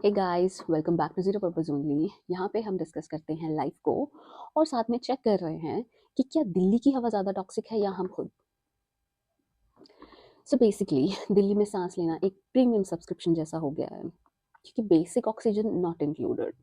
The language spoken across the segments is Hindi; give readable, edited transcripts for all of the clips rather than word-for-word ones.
Hey guys, welcome back to zero purpose only. यहाँ पे हम डिस्कस करते हैं लाइफ को और साथ में चेक कर रहे हैं कि क्या दिल्ली की हवा ज़्यादा टॉक्सिक है या हम खुद। सो बेसिकली दिल्ली में सांस लेना एक प्रीमियम सब्सक्रिप्शन जैसा हो गया है क्योंकि बेसिक ऑक्सीजन नॉट इंक्लूडेड।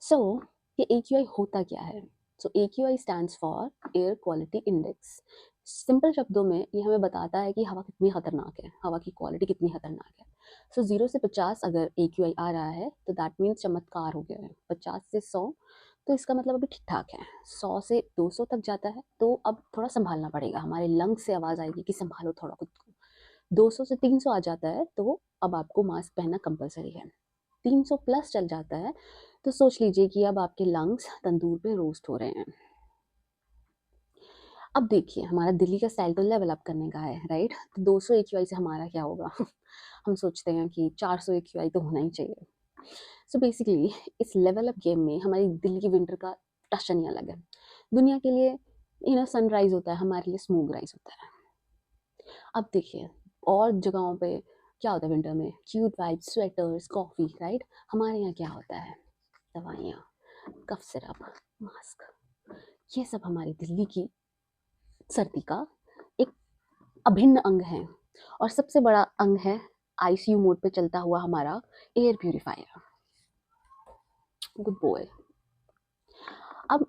सो ये AQI होता क्या है? सो AQI stands for air quality index. Simple शब्दों में ये हमें बताता है कि हवा कितनी खतरनाक है, हवा की क्वालिटी कितनी खतरनाक है। सो 0 से 50 अगर AQI आ रहा है तो दैट मीन्स चमत्कार हो गया है। 50 से 100 तो इसका मतलब अभी ठीक ठाक है। 100 से 200 तक जाता है तो अब थोड़ा संभालना पड़ेगा, हमारे लंग्स से आवाज़ आएगी कि संभालो थोड़ा खुद को। 200 से 300 आ जाता है तो अब आपको मास्क पहनना कंपलसरी है। 300 प्लस चल जाता है तो सोच लीजिए कि अब आपके लंग्स तंदूर पे रोस्ट हो रहे हैं। अब देखिए हमारा दिल्ली का स्टाइल तो लेवल अप करने का है, राइट? तो 200 AQI से हमारा क्या होगा? हम सोचते हैं कि 400 AQI तो होना ही चाहिए। सो बेसिकली इस लेवल अप गेम में हमारी दिल्ली की विंटर का टशन ही अलग है। दुनिया के लिए सनराइज होता है, हमारे लिए स्मूग राइज होता है। अब देखिए और जगहों पे क्या होता है विंटर में? Cute vibes, sweaters, coffee, right? हमारे यहाँ क्या होता है? दवाइयाँ, कफ सिरप, मास्क। ये सब हमारी दिल्ली की सर्दी का एक अभिन्न अंग है। और सबसे बड़ा अंग है ICU मोड पे चलता हुआ हमारा एयर प्यूरिफायर। Good boy. अब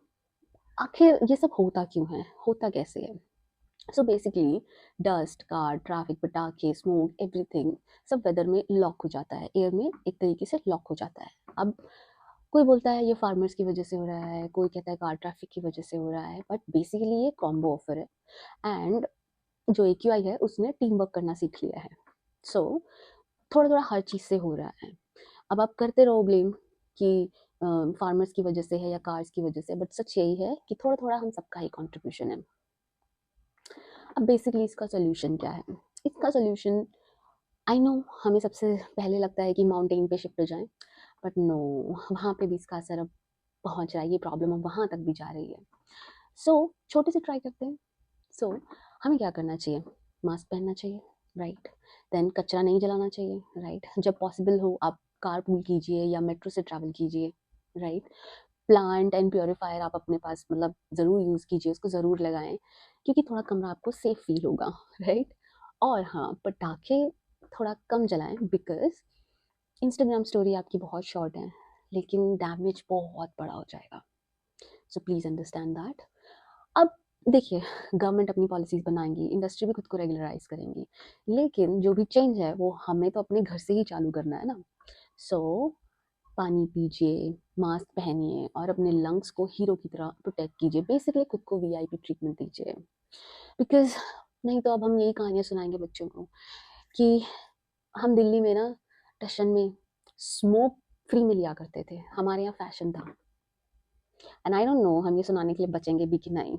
आखिर ये सब होता क्यों है, होता कैसे है? So basically dust, car, traffic, पटाखे, स्मोक, एवरीथिंग सब वेदर में लॉक हो जाता है, एयर में एक तरीके से लॉक हो जाता है। अब कोई बोलता है ये फार्मर्स की वजह से हो रहा है, कोई कहता है कार ट्रैफिक की वजह से हो रहा है, बट बेसिकली ये कॉम्बो ऑफर है। एंड जो AQI है उसने टीम वर्क करना सीख लिया है। सो थोड़ा थोड़ा हर चीज़ से हो रहा है। अब आप करते रहो ब्लेम कि फार्मर्स की वजह से है या कार्स की वजह से, बट सच यही है कि थोड़ा थोड़ा हम सबका ही कंट्रीब्यूशन है। अब बेसिकली इसका सोल्यूशन क्या है? इसका सोल्यूशन, आई नो हमें सबसे पहले लगता है कि माउंटेन पे शिफ्ट हो जाएं, बट नो, वहाँ पे भी इसका असर अब पहुँच रहा है, ये प्रॉब्लम अब वहाँ तक भी जा रही है। सो छोटे से ट्राई करते हैं। सो हमें क्या करना चाहिए? मास्क पहनना चाहिए, राइट? देन कचरा नहीं जलाना चाहिए, राइट? जब पॉसिबल हो आप कार पूल कीजिए या मेट्रो से ट्रैवल कीजिए, राइट? प्लांट एंड प्योरीफायर आप अपने पास मतलब ज़रूर यूज़ कीजिए, उसको ज़रूर लगाएं क्योंकि थोड़ा कमरा आपको सेफ फील होगा, राइट? और हाँ, पटाखे थोड़ा कम जलाएं बिकॉज इंस्टाग्राम स्टोरी आपकी बहुत शॉर्ट है लेकिन डैमेज बहुत बड़ा हो जाएगा। So please understand that. अब देखिए गवर्नमेंट अपनी पॉलिसीज़ बनाएंगी, इंडस्ट्री भी खुद को रेगुलराइज करेंगी, लेकिन जो भी चेंज है वो हमें तो अपने घर से ही चालू करना है ना। सो पानी पीजिए, मास्क पहनिए और अपने लंग्स को हीरो की तरह प्रोटेक्ट कीजिए। बेसिकली खुद को VIP ट्रीटमेंट दीजिए बिकॉज नहीं तो अब हम यही कहानियाँ सुनाएंगे बच्चों को कि हम दिल्ली में ना टशन में स्मोक फ्री में लिया करते थे, हमारे यहाँ फैशन था। एंड आई डोंट नो हम ये सुनाने के लिए बचेंगे भी कि नहीं।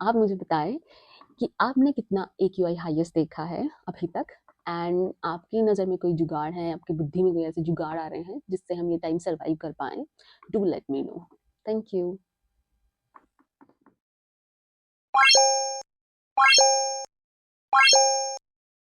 आप मुझे बताएं कि आपने कितना AQI हाईएस्ट देखा है अभी तक, एंड आपकी नज़र में कोई जुगाड़ है, आपकी बुद्धि में कोई ऐसे जुगाड़ आ रहे हैं जिससे हम ये टाइम सर्वाइव कर पाएँ? Do let me know. Thank you.